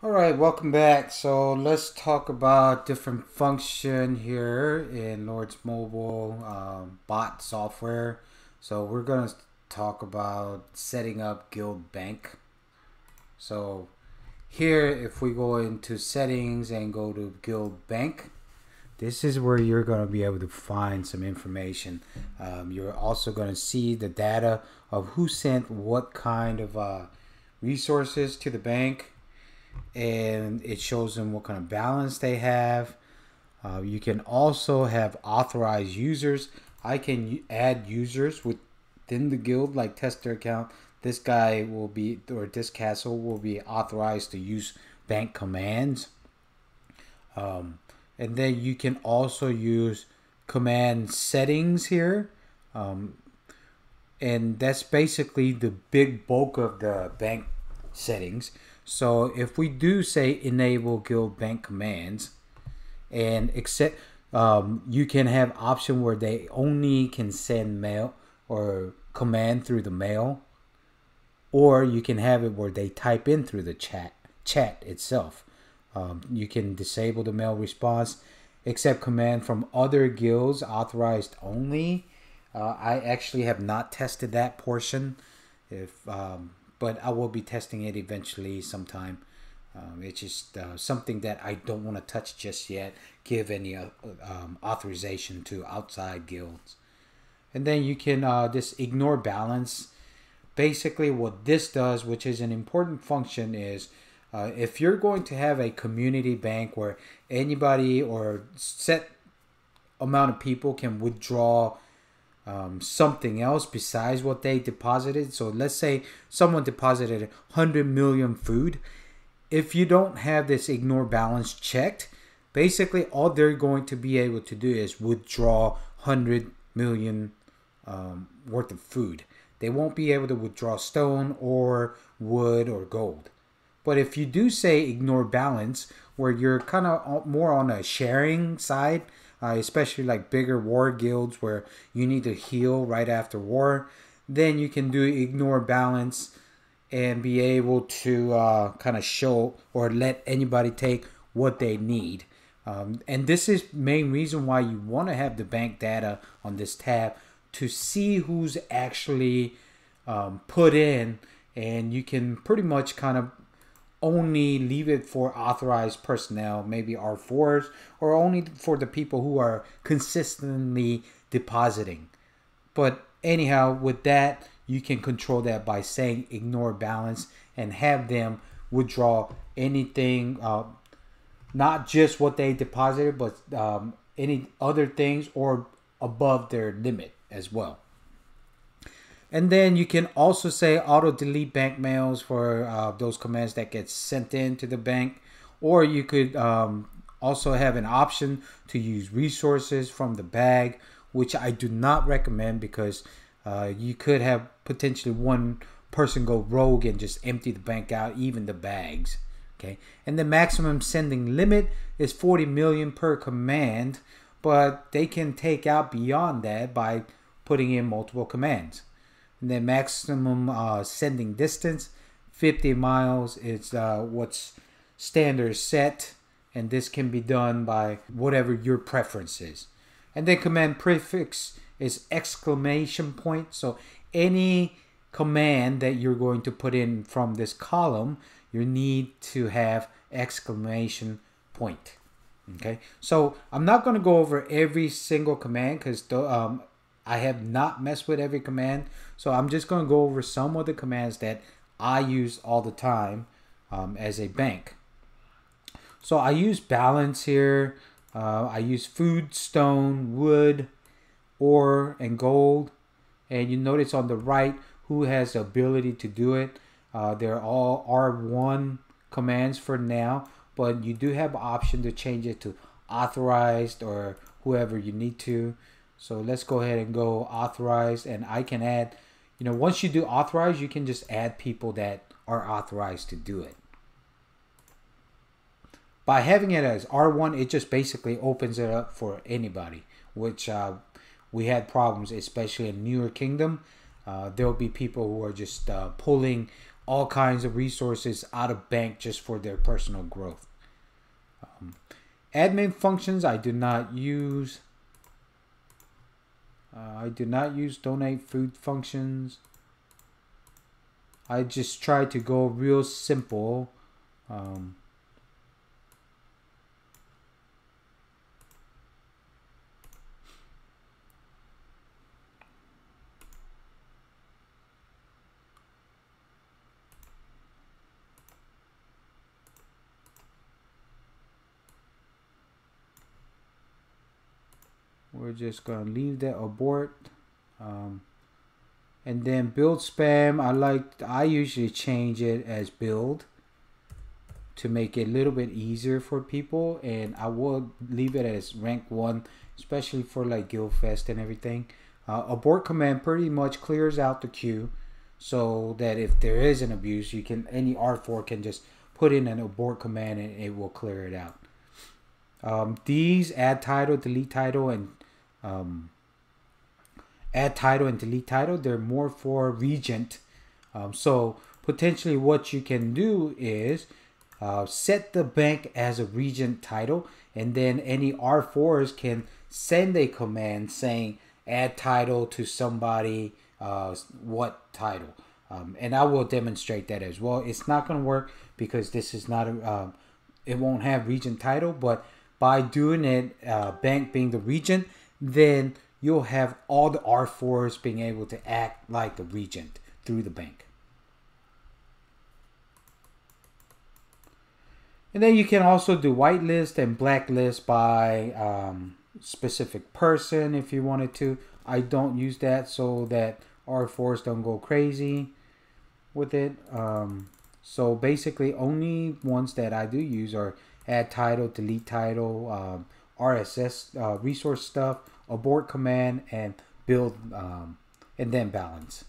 Alright, welcome back. So let's talk about different function here in Lord's Mobile bot software. So we're going to talk about setting up Guild Bank. So here, if we go into settings and go to Guild Bank, this is where you're going to be able to find some information. You're also going to see the data of who sent what kind of resources to the bank, and it shows them what kind of balance they have. You can also have authorized users. I can add users within the guild, like tester account. This guy will be, or this castle will be authorized to use bank commands. And then you can also use command settings here. And that's basically the big bulk of the bank settings. So if we do say enable guild bank commands and accept, you can have option where they only can send mail or command through the mail, or you can have it where they type in through the chat itself. You can disable the mail response, accept command from other guilds authorized only. I actually have not tested that portion, but I will be testing it eventually sometime. It's just something that I don't want to touch just yet, give any authorization to outside guilds. And then you can just ignore balance. Basically what this does, which is an important function, is if you're going to have a community bank where anybody or set amount of people can withdraw something else besides what they deposited. So let's say someone deposited 100 million food. If you don't have this ignore balance checked, basically all they're going to be able to do is withdraw 100 million worth of food. They won't be able to withdraw stone or wood or gold. But if you do say ignore balance, where you're kind of more on a sharing side, especially like bigger war guilds where you need to heal right after war, then you can do ignore balance and be able to kind of show or let anybody take what they need. And this is main reason why you want to have the bank data on this tab, to see who's actually put in, and you can pretty much kind of only leave it for authorized personnel, maybe R4s, or only for the people who are consistently depositing. But anyhow, with that, you can control that by saying ignore balance and have them withdraw anything, not just what they deposited, but any other things or above their limit as well. And then you can also say auto delete bank mails for those commands that get sent into the bank. Or you could also have an option to use resources from the bag, which I do not recommend, because you could have potentially one person go rogue and just empty the bank out, even the bags. Okay, and the maximum sending limit is 40 million per command, but they can take out beyond that by putting in multiple commands. And then maximum sending distance, 50 miles is what's standard set, and this can be done by whatever your preference is. And then command prefix is exclamation point. So any command that you're going to put in from this column, you need to have exclamation point. Okay, so I'm not going to go over every single command, because I have not messed with every command. So I'm just going to go over some of the commands that I use all the time as a bank. So I use balance here. I use food, stone, wood, ore, and gold. And you notice on the right who has the ability to do it. They're all R1 commands for now, but you do have an option to change it to authorized or whoever you need to. So let's go ahead and go authorized, and I can add, once you do authorized, you can just add people that are authorized to do it. By having it as R1, it just basically opens it up for anybody, which we had problems, especially in Newer Kingdom. There'll be people who are just pulling all kinds of resources out of bank just for their personal growth. Admin functions I do not use. I do not use donate food functions. I just try to go real simple. We're just gonna leave that abort. And then build spam, I usually change it as build to make it a little bit easier for people, and I will leave it as rank 1, especially for like Guildfest and everything. Abort command pretty much clears out the queue, so that if there is an abuse, you can any R4 can just put in an abort command and it will clear it out. These add title, delete title, and add title and delete title, they're more for regent. So potentially what you can do is set the bank as a regent title, and then any R4s can send a command saying add title to somebody, what title. And I will demonstrate that as well. It's not going to work because this is not a, it won't have regent title, but by doing it, bank being the regent, then you'll have all the R4s being able to act like the regent through the bank. And then you can also do whitelist and blacklist by specific person if you wanted to. I don't use that so that R4s don't go crazy with it. So basically only ones that I do use are add title, delete title, RSS resource stuff, abort command, and build, and then balance.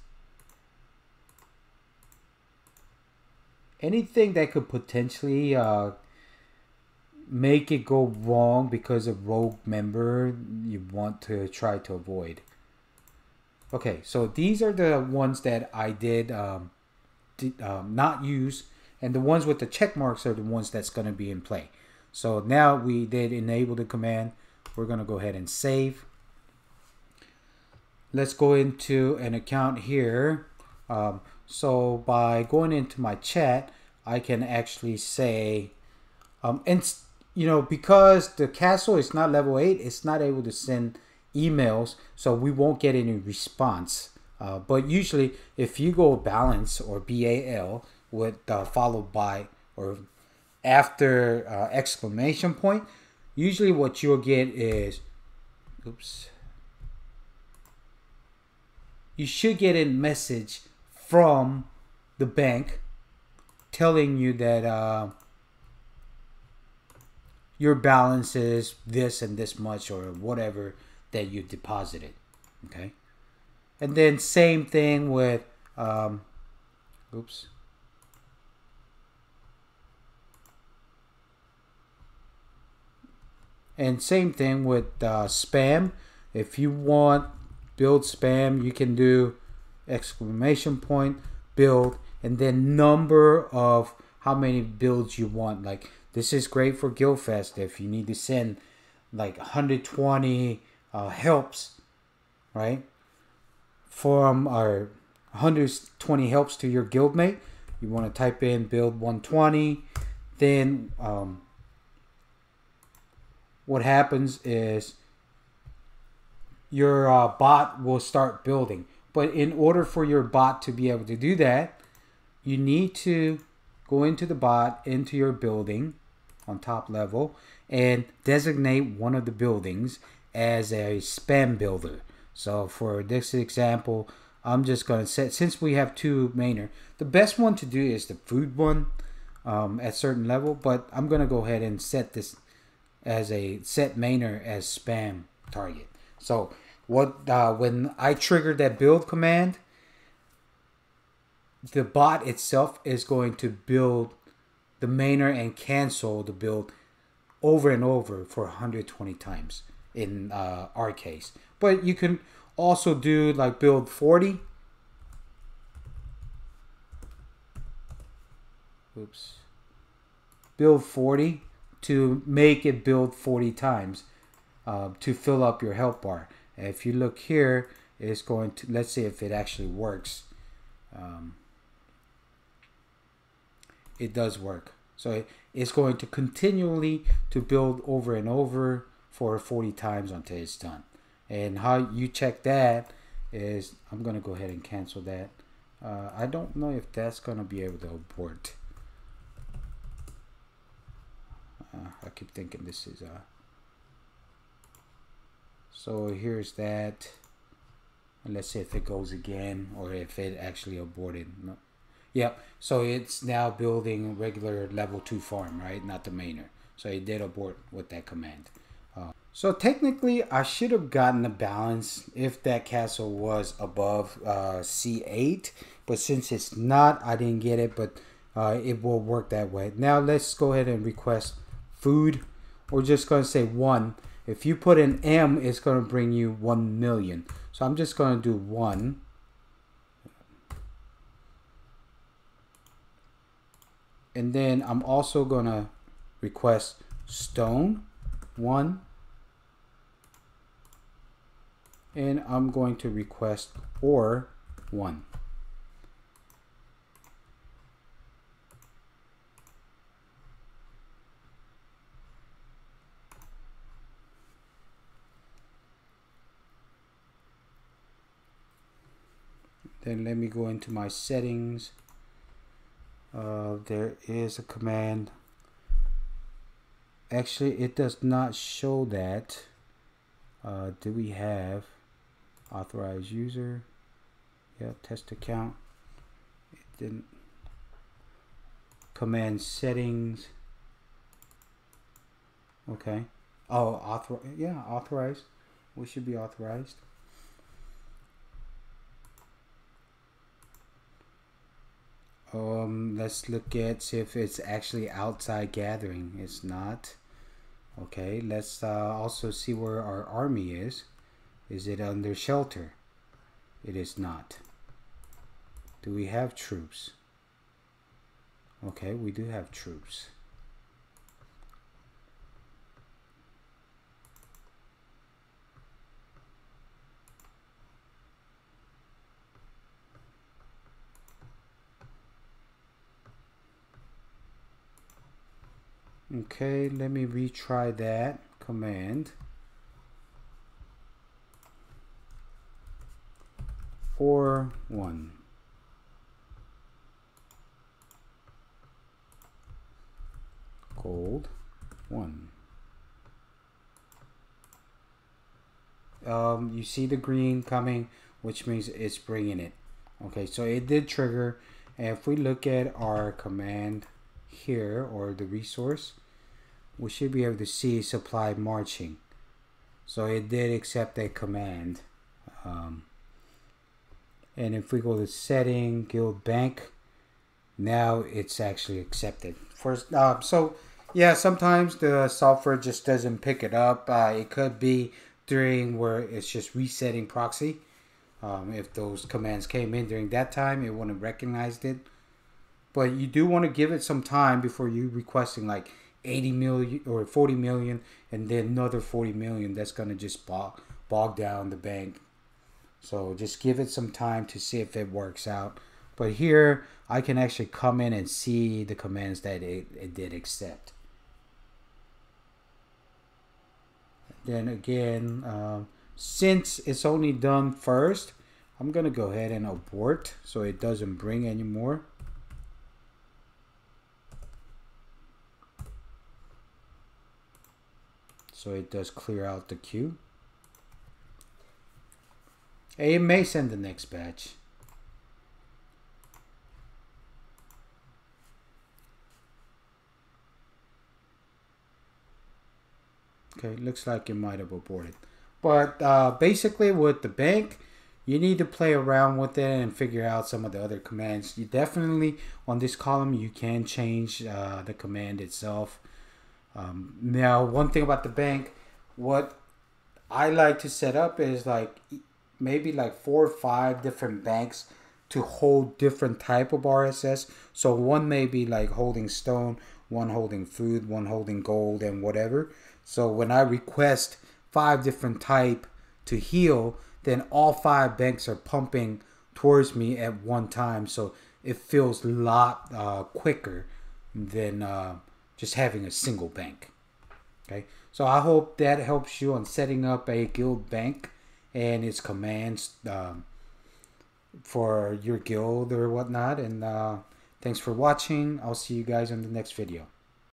Anything that could potentially make it go wrong because of rogue member, you want to try to avoid. Okay, so these are the ones that I did not use, and the ones with the check marks are the ones that's going to be in play. So now we did enable the command. We're going to go ahead and save. Let's go into an account here. So by going into my chat, I can actually say, and you know, because the castle is not level 8, it's not able to send emails, so we won't get any response. But usually, if you go balance or BAL with followed by or after exclamation point, usually what you'll get is, oops, you should get a message from the bank telling you that your balance is this and this much or whatever that you deposited. Okay, and then same thing with oops, and same thing with spam. If you want build spam, you can do exclamation point build and then number of how many builds you want. Like this is great for Guildfest if you need to send like 120 helps, right? From our 120 helps to your guildmate. You want to type in build 120. Then what happens is your bot will start building. But in order for your bot to be able to do that, you need to go into the bot, into your building on top level, and designate one of the buildings as a spam builder. So for this example, I'm just going to set, since we have two mainer, the best one to do is the food one at certain level, but I'm going to go ahead and set this as a set mainer as spam target. So what when I trigger that build command, the bot itself is going to build the mainer and cancel the build over and over for 120 times in our case. But you can also do like build 40. oops, build 40 to make it build 40 times to fill up your health bar. And if you look here, it's going to, let's see if it actually works. It does work. So it's going to continually to build over and over for 40 times until it's done. And how you check that is, I'm going to go ahead and cancel that. I don't know if that's going to be able to abort. I keep thinking this is so here's that. And let's see if it goes again or if it actually aborted. No. Yep, so it's now building regular level 2 farm, right? Not the mainer. So it did abort with that command. So technically, I should have gotten a balance if that castle was above C8. But since it's not, I didn't get it. But it will work that way. Now let's go ahead and request food. We're just going to say 1. If you put an M, it's going to bring you 1 million. So I'm just going to do 1. And then I'm also going to request stone 1. And I'm going to request ore 1. Then let me go into my settings. There is a command. Actually, it does not show that. Do we have authorized user? Yeah, test account. It didn't. Command settings. Okay. Oh, authorized. We should be authorized. Let's look at, see if it's actually outside gathering. It's not. Okay, let's also see where our army is. Is it under shelter? It is not. Do we have troops? Okay, we do have troops. Okay, let me retry that command. 4 1. Gold 1. You see the green coming, which means it's bringing it. Okay, so it did trigger. And if we look at our command here, or the resource, we should be able to see supply marching. So it did accept a command. And if we go to setting, guild bank, now it's actually accepted. First, so yeah, sometimes the software just doesn't pick it up. It could be during where it's just resetting proxy. If those commands came in during that time, it wouldn't have recognized it. But you do want to give it some time before you requesting like 80 million or 40 million and then another 40 million. That's going to just bog down the bank. So just give it some time to see if it works out. But here I can actually come in and see the commands that it did accept. Then again, since it's only done first, I'm going to go ahead and abort so it doesn't bring anymore. So it does clear out the queue. It may send the next batch. Okay, looks like it might have aborted. But basically with the bank, you need to play around with it and figure out some of the other commands. You definitely, on this column, you can change the command itself. Now, one thing about the bank, what I like to set up is like maybe like 4 or 5 different banks to hold different type of RSS. So one may be like holding stone, one holding food, one holding gold, and whatever. So when I request 5 different type to heal, then all 5 banks are pumping towards me at one time. So it feels a lot quicker than just having a single bank. Okay, so I hope that helps you on setting up a guild bank and its commands for your guild or whatnot. And thanks for watching. I'll see you guys in the next video.